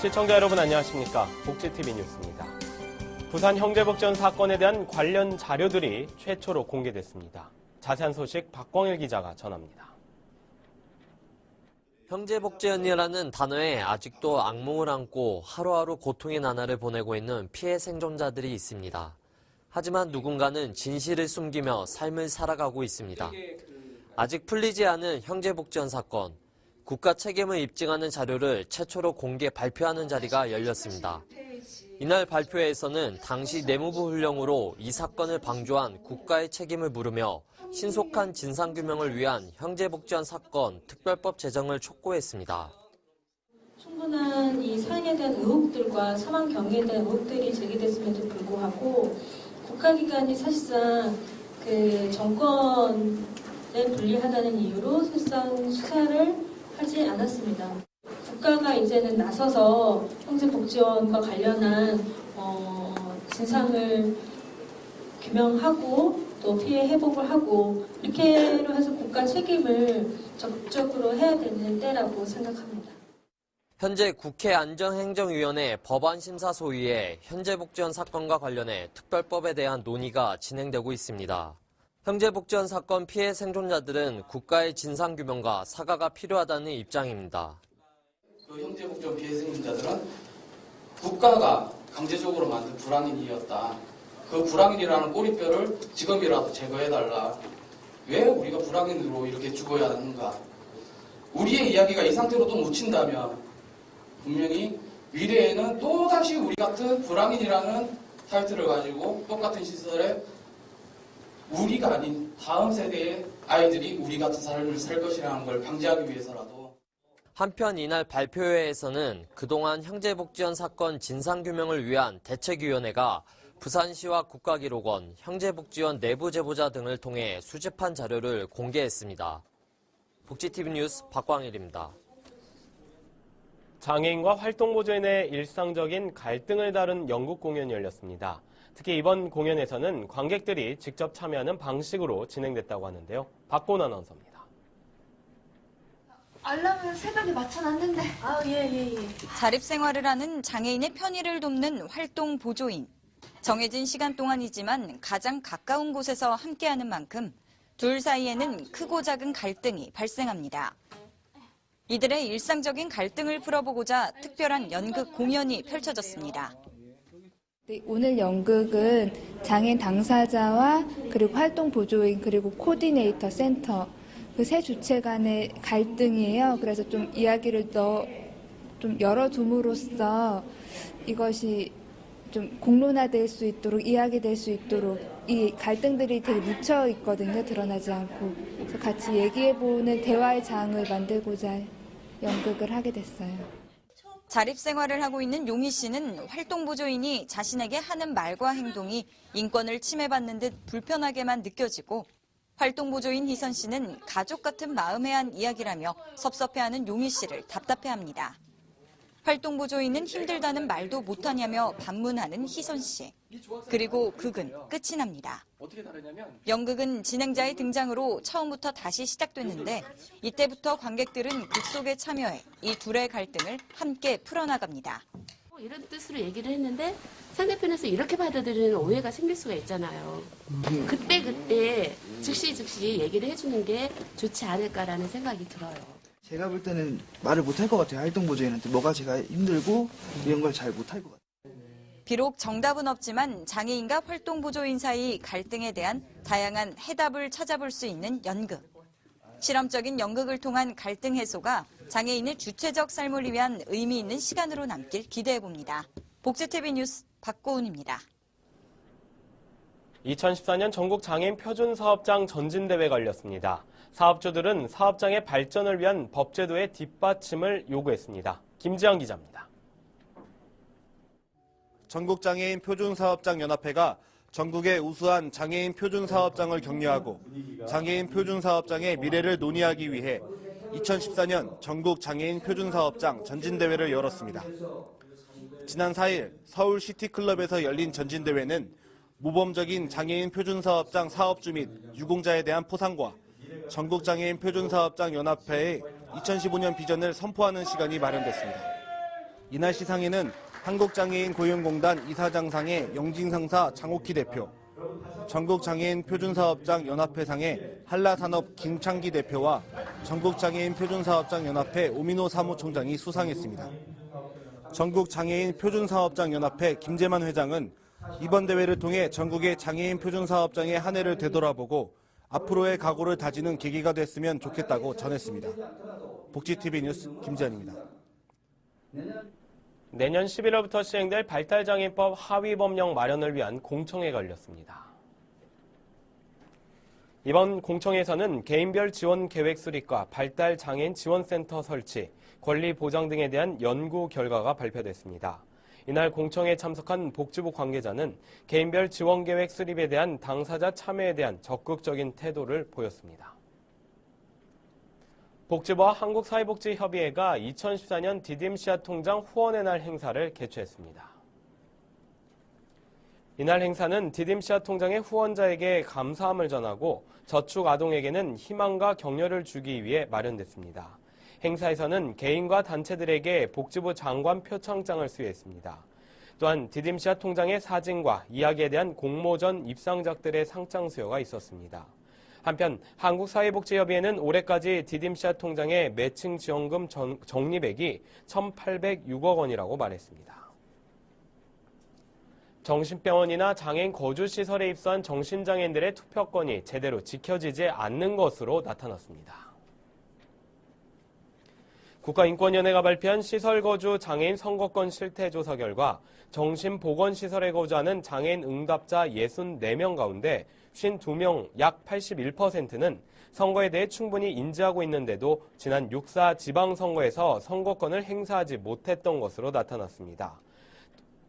시청자 여러분 안녕하십니까? 복지TV 뉴스입니다. 부산 형제복지원 사건에 대한 관련 자료들이 최초로 공개됐습니다. 자세한 소식 박광일 기자가 전합니다. 형제복지원이라는 단어에 아직도 악몽을 안고 하루하루 고통의 나날을 보내고 있는 피해 생존자들이 있습니다. 하지만 누군가는 진실을 숨기며 삶을 살아가고 있습니다. 아직 풀리지 않은 형제복지원 사건, 국가 책임을 입증하는 자료를 최초로 공개 발표하는 자리가 열렸습니다. 이날 발표회에서는 당시 내무부 훈령으로 이 사건을 방조한 국가의 책임을 물으며 신속한 진상규명을 위한 형제복지원 사건 특별법 제정을 촉구했습니다. 충분한 이 사안에 대한 의혹들과 사망 경위에 대한 의혹들이 제기됐음에도 불구하고 국가기관이 사실상 그 정권에 불리하다는 이유로 사실상 수사를 하지 않았습니다. 국가가 이제는 나서서 형제복지원과 관련한 진상을 규명하고 또 피해 회복을 하고 이렇게로 해서 국가 책임을 적극적으로 해야 되는 때라고 생각합니다. 현재 국회 안전행정위원회 법안심사소위에 형제복지원 사건과 관련해 특별법에 대한 논의가 진행되고 있습니다. 형제복지원 사건 피해 생존자들은 국가의 진상규명과 사과가 필요하다는 입장입니다. 그 형제복지원 피해 생존자들은 국가가 강제적으로 만든 불황인이었다. 그 불황인이라는 꼬리뼈를 지금이라도 제거해달라. 왜 우리가 불황인으로 이렇게 죽어야 하는가. 우리의 이야기가 이 상태로도 묻힌다면 분명히 미래에는 또다시 우리 같은 불황인이라는 타이틀을 가지고 똑같은 시설에 우리가 아닌 다음 세대의 아이들이 우리 같은 삶을 살 것이라는 걸 방지하기 위해서라도. 한편 이날 발표회에서는 그동안 형제복지원 사건 진상규명을 위한 대책위원회가 부산시와 국가기록원, 형제복지원 내부 제보자 등을 통해 수집한 자료를 공개했습니다. 복지TV 뉴스 박광일입니다. 장애인과 활동보조인의 일상적인 갈등을 다룬 연극 공연이 열렸습니다. 특히 이번 공연에서는 관객들이 직접 참여하는 방식으로 진행됐다고 하는데요. 박고은 아나운서입니다. 알람을 새벽에 맞춰놨는데. 예. 자립생활을 하는 장애인의 편의를 돕는 활동보조인. 정해진 시간 동안이지만 가장 가까운 곳에서 함께하는 만큼 둘 사이에는 크고 작은 갈등이 발생합니다. 이들의 일상적인 갈등을 풀어보고자 특별한 연극 공연이 펼쳐졌습니다. 오늘 연극은 장애인 당사자와 그리고 활동보조인 그리고 코디네이터 센터 그 세 주체 간의 갈등이에요. 그래서 좀 이야기를 좀 열어둠으로써 이것이 좀 공론화될 수 있도록 이야기될 수 있도록 이 갈등들이 되게 묻혀 있거든요. 드러나지 않고. 그래서 같이 얘기해보는 대화의 장을 만들고자 연극을 하게 됐어요. 자립생활을 하고 있는 용희 씨는 활동보조인이 자신에게 하는 말과 행동이 인권을 침해받는 듯 불편하게만 느껴지고 활동보조인 희선 씨는 가족 같은 마음에 한 이야기라며 섭섭해하는 용희 씨를 답답해합니다. 활동보조인은 힘들다는 말도 못하냐며 반문하는 희선 씨. 그리고 극은 끝이 납니다. 연극은 진행자의 등장으로 처음부터 다시 시작됐는데 이때부터 관객들은 극 속에 참여해 이 둘의 갈등을 함께 풀어나갑니다. 이런 뜻으로 얘기를 했는데 상대편에서 이렇게 받아들이는 오해가 생길 수가 있잖아요. 그때 즉시 얘기를 해주는 게 좋지 않을까라는 생각이 들어요. 제가 볼 때는 말을 못할 것 같아요. 활동보조인한테 뭐가 제가 힘들고 이런 걸 잘 못할 것 같아요. 비록 정답은 없지만 장애인과 활동보조인 사이 갈등에 대한 다양한 해답을 찾아볼 수 있는 연극. 실험적인 연극을 통한 갈등 해소가 장애인의 주체적 삶을 위한 의미 있는 시간으로 남길 기대해봅니다. 복지TV 뉴스 박고은입니다. 2014년 전국 장애인 표준사업장 전진대회가 열렸습니다. 사업주들은 사업장의 발전을 위한 법제도의 뒷받침을 요구했습니다. 김지영 기자입니다. 전국장애인 표준사업장연합회가 전국의 우수한 장애인 표준사업장을 격려하고 장애인 표준사업장의 미래를 논의하기 위해 2014년 전국장애인 표준사업장 전진대회를 열었습니다. 지난 4일 서울 시티클럽에서 열린 전진대회는 모범적인 장애인 표준사업장 사업주 및 유공자에 대한 포상과 전국장애인 표준사업장 연합회의 2015년 비전을 선포하는 시간이 마련됐습니다. 이날 시상에는 한국장애인 고용공단 이사장상의 영진상사 장옥희 대표, 전국장애인 표준사업장 연합회상의 한라산업 김창기 대표와 전국장애인 표준사업장 연합회 오민호 사무총장이 수상했습니다. 전국장애인 표준사업장 연합회 김재만 회장은 이번 대회를 통해 전국의 장애인 표준사업장의 한 해를 되돌아보고 앞으로의 각오를 다지는 계기가 됐으면 좋겠다고 전했습니다. 복지TV 뉴스 김재현입니다. 내년 11월부터 시행될 발달장애인법 하위법령 마련을 위한 공청회가 열렸습니다. 이번 공청회에서는 개인별 지원 계획 수립과 발달장애인 지원센터 설치, 권리 보장 등에 대한 연구 결과가 발표됐습니다. 이날 공청회에 참석한 복지부 관계자는 개인별 지원 계획 수립에 대한 당사자 참여에 대한 적극적인 태도를 보였습니다. 복지부와 한국사회복지협의회가 2014년 디딤씨앗 통장 후원의 날 행사를 개최했습니다. 이날 행사는 디딤씨앗 통장의 후원자에게 감사함을 전하고 저축 아동에게는 희망과 격려를 주기 위해 마련됐습니다. 행사에서는 개인과 단체들에게 복지부 장관 표창장을 수여했습니다. 또한 디딤씨앗 통장의 사진과 이야기에 대한 공모전 입상작들의 상장 수여가 있었습니다. 한편 한국사회복지협의회는 올해까지 디딤씨앗 통장의 매칭 지원금 적립액이 1,806억 원이라고 말했습니다. 정신병원이나 장애인 거주시설에 입소한 정신장애인들의 투표권이 제대로 지켜지지 않는 것으로 나타났습니다. 국가인권위원회가 발표한 시설거주 장애인 선거권 실태조사 결과 정신보건시설에 거주하는 장애인 응답자 64명 가운데 52명 약 81%는 선거에 대해 충분히 인지하고 있는데도 지난 6.4 지방선거에서 선거권을 행사하지 못했던 것으로 나타났습니다.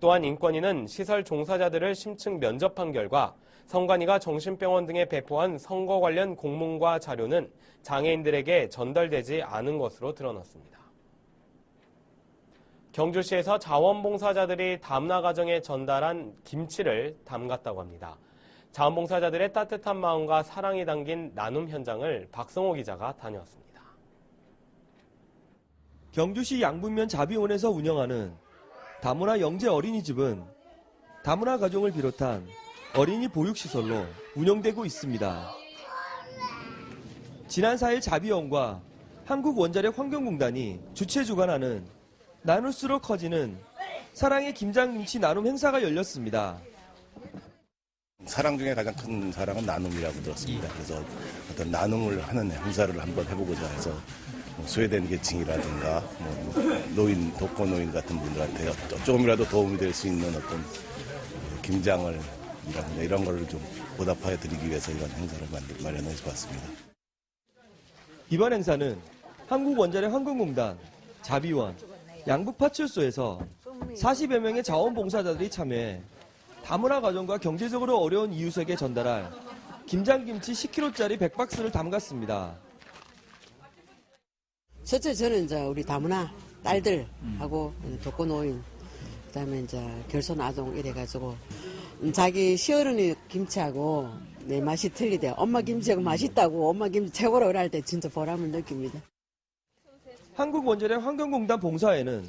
또한 인권위는 시설 종사자들을 심층 면접한 결과 선관위가 정신병원 등에 배포한 선거 관련 공문과 자료는 장애인들에게 전달되지 않은 것으로 드러났습니다. 경주시에서 자원봉사자들이 다문화 가정에 전달한 김치를 담갔다고 합니다. 자원봉사자들의 따뜻한 마음과 사랑이 담긴 나눔 현장을 박성호 기자가 다녀왔습니다. 경주시 양분면 자비원에서 운영하는 다문화 영재 어린이집은 다문화 가정을 비롯한 어린이 보육시설로 운영되고 있습니다. 지난 4일 자비원과 한국원자력환경공단이 주최 주관하는 나눌수록 커지는 사랑의 김장김치 나눔 행사가 열렸습니다. 사랑 중에 가장 큰 사랑은 나눔이라고 들었습니다. 그래서 어떤 나눔을 하는 행사를 한번 해보고자 해서 소외된 계층이라든가 노인, 독거노인 같은 분들한테 조금이라도 도움이 될 수 있는 어떤 김장을 이런 거를 좀 보답하여 드리기 위해서 이런 행사를 마련해서 봤습니다. 이번 행사는 한국원자력환경공단, 자비원, 양북파출소에서 40여 명의 자원봉사자들이 참여해 다문화 가정과 경제적으로 어려운 이웃에게 전달할 김장김치 10kg짜리 100박스를 담갔습니다. 첫째 저는 이제 우리 다문화 딸들하고 독거노인, 그다음에 이제 결손 아동 이래가지고 자기 시어른이 김치하고 내 맛이 틀리대. 엄마 김치하고 맛있다고 엄마 김치 최고로 그럴 때 진짜 보람을 느낍니다. 한국원자력환경공단 봉사회는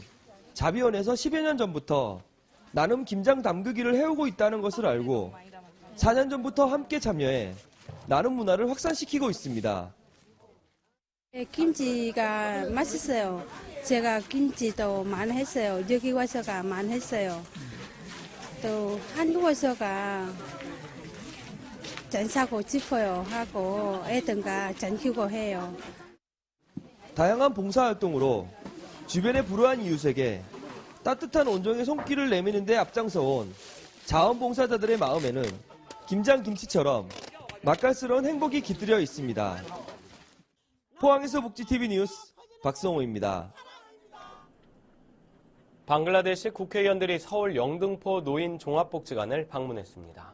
자비원에서 10여 년 전부터 나눔 김장 담그기를 해오고 있다는 것을 알고 4년 전부터 함께 참여해 나눔 문화를 확산시키고 있습니다. 김치가 맛있어요. 제가 김치도 많이 했어요. 여기 와서가 많이 했어요. 또 한국 와서가 전 사고 싶어요 하고 애들과 전 휴고 해요. 다양한 봉사활동으로 주변의 불우한 이웃에게 따뜻한 온정의 손길을 내미는 데 앞장서온 자원봉사자들의 마음에는 김장김치처럼 맛깔스러운 행복이 깃들여 있습니다. 포항에서 복지TV 뉴스 박성호입니다. 방글라데시 국회의원들이 서울 영등포 노인 종합복지관을 방문했습니다.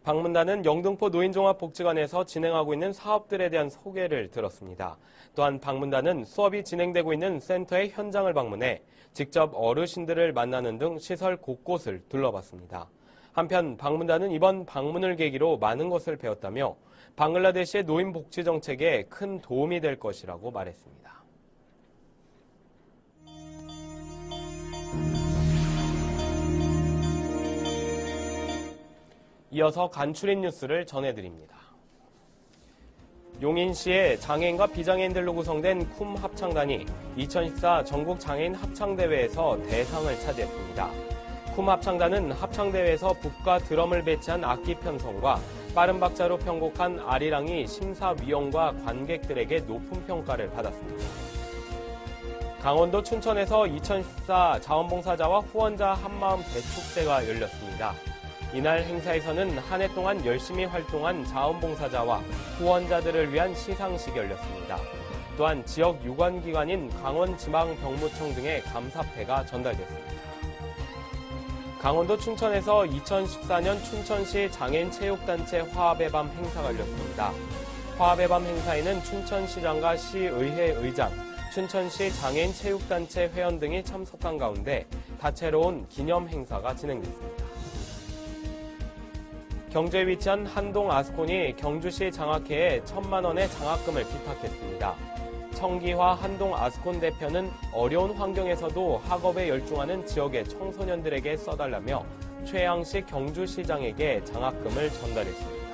방문단은 영등포 노인종합복지관에서 진행하고 있는 사업들에 대한 소개를 들었습니다. 또한 방문단은 수업이 진행되고 있는 센터의 현장을 방문해 직접 어르신들을 만나는 등 시설 곳곳을 둘러봤습니다. 한편 방문단은 이번 방문을 계기로 많은 것을 배웠다며 방글라데시의 노인 복지 정책에 큰 도움이 될 것이라고 말했습니다. 이어서 간추린 뉴스를 전해드립니다. 용인시의 장애인과 비장애인들로 구성된 쿰 합창단이 2014 전국 장애인 합창대회에서 대상을 차지했습니다. 쿰 합창단은 합창대회에서 북과 드럼을 배치한 악기 편성과 빠른 박자로 편곡한 아리랑이 심사위원과 관객들에게 높은 평가를 받았습니다. 강원도 춘천에서 2014 자원봉사자와 후원자 한마음 대축제가 열렸습니다. 이날 행사에서는 한 해 동안 열심히 활동한 자원봉사자와 후원자들을 위한 시상식이 열렸습니다. 또한 지역 유관기관인 강원지방병무청 등의 감사패가 전달됐습니다. 강원도 춘천에서 2014년 춘천시 장애인체육단체 화합의 밤 행사가 열렸습니다. 화합의 밤 행사에는 춘천시장과 시의회 의장, 춘천시 장애인체육단체 회원 등이 참석한 가운데 다채로운 기념 행사가 진행됐습니다. 경주에 위치한 한동 아스콘이 경주시 장학회에 1,000만 원의 장학금을 기탁했습니다. 청기화 한동 아스콘 대표는 어려운 환경에서도 학업에 열중하는 지역의 청소년들에게 써달라며 최양식 경주시장에게 장학금을 전달했습니다.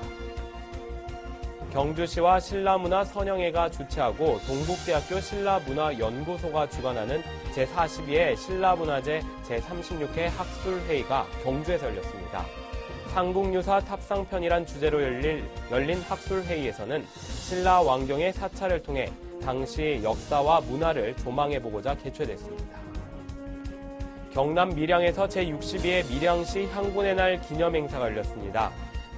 경주시와 신라문화 선영회가 주최하고 동국대학교 신라문화연구소가 주관하는 제42회 신라문화제 제36회 학술회의가 경주에서 열렸습니다. 삼국유사 탑상편이란 주제로 열린 학술회의에서는 신라 왕경의 사찰을 통해 당시 역사와 문화를 조망해보고자 개최됐습니다. 경남 밀양에서 제62회 밀양시 향군의 날 기념행사가 열렸습니다.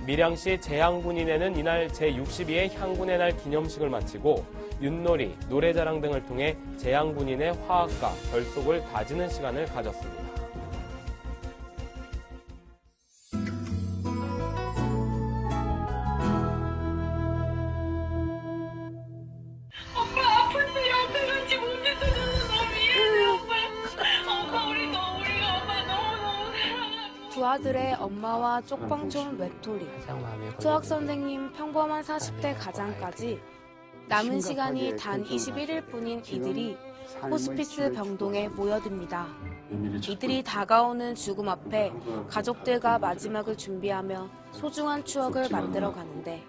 밀양시 재향군인회는 이날 제62회 향군의 날 기념식을 마치고 윷놀이, 노래자랑 등을 통해 재향군인의 화합과 결속을 다지는 시간을 가졌습니다. 두 아들의 엄마와 쪽방촌 외톨이, 수학 선생님 평범한 40대 가장까지 남은 시간이 단 21일 뿐인 이들이 호스피스 병동에 모여듭니다. 이들이 다가오는 죽음 앞에 가족들과 마지막을 준비하며 소중한 추억을 만들어 가는데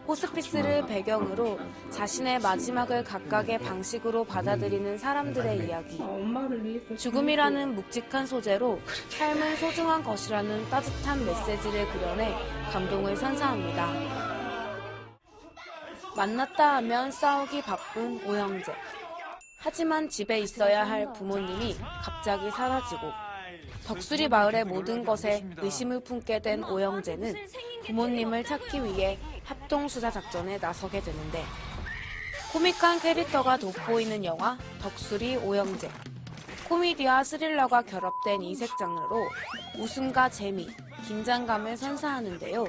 호스피스를 배경으로 자신의 마지막을 각각의 방식으로 받아들이는 사람들의 이야기. 죽음이라는 묵직한 소재로 삶은 소중한 것이라는 따뜻한 메시지를 그려내 감동을 선사합니다. 만났다 하면 싸우기 바쁜 오형제. 하지만 집에 있어야 할 부모님이 갑자기 사라지고 덕수리 마을의 모든 것에 의심을 품게 된 오형제는 부모님을 찾기 위해 합동수사작전에 나서게 되는데 코믹한 캐릭터가 돋보이는 영화 덕수리 오형제. 코미디와 스릴러가 결합된 이색 장르로 웃음과 재미, 긴장감을 선사하는데요.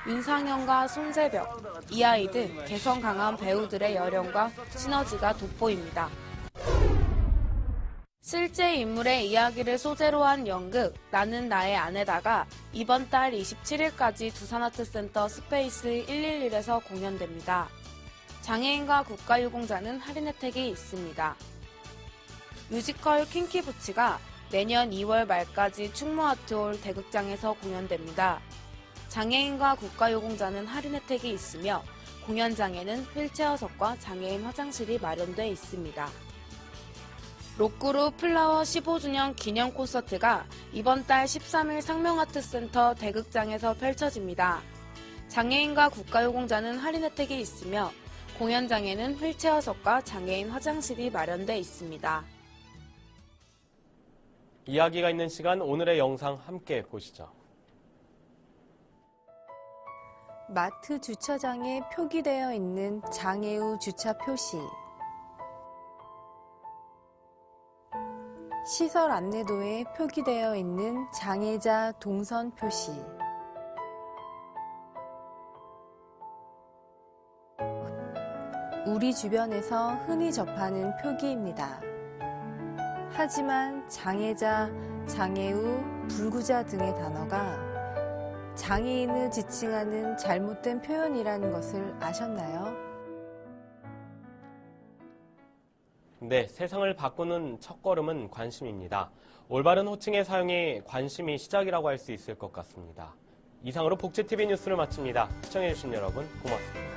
윤상현과 손세벽, 이하이 등 개성 강한 배우들의 열연과 시너지가 돋보입니다. 실제 인물의 이야기를 소재로 한 연극 나는 나의 아내다가 이번 달 27일까지 두산아트센터 스페이스 111에서 공연됩니다. 장애인과 국가유공자는 할인 혜택이 있습니다. 뮤지컬 킹키부츠가 내년 2월 말까지 충무아트홀 대극장에서 공연됩니다. 장애인과 국가유공자는 할인 혜택이 있으며 공연장에는 휠체어석과 장애인 화장실이 마련돼 있습니다. 록그룹 플라워 15주년 기념 콘서트가 이번 달 13일 상명아트센터 대극장에서 펼쳐집니다. 장애인과 국가유공자는 할인 혜택이 있으며 공연장에는 휠체어석과 장애인 화장실이 마련돼 있습니다. 이야기가 있는 시간 오늘의 영상 함께 보시죠. 마트 주차장에 표기되어 있는 장애 후 주차 표시. 시설 안내도에 표기되어 있는 장애자 동선 표시. 우리 주변에서 흔히 접하는 표기입니다. 하지만 장애자, 장애우, 불구자 등의 단어가 장애인을 지칭하는 잘못된 표현이라는 것을 아셨나요? 네, 세상을 바꾸는 첫걸음은 관심입니다. 올바른 호칭의 사용이 관심이 시작이라고 할 수 있을 것 같습니다. 이상으로 복지TV 뉴스를 마칩니다. 시청해주신 여러분 고맙습니다.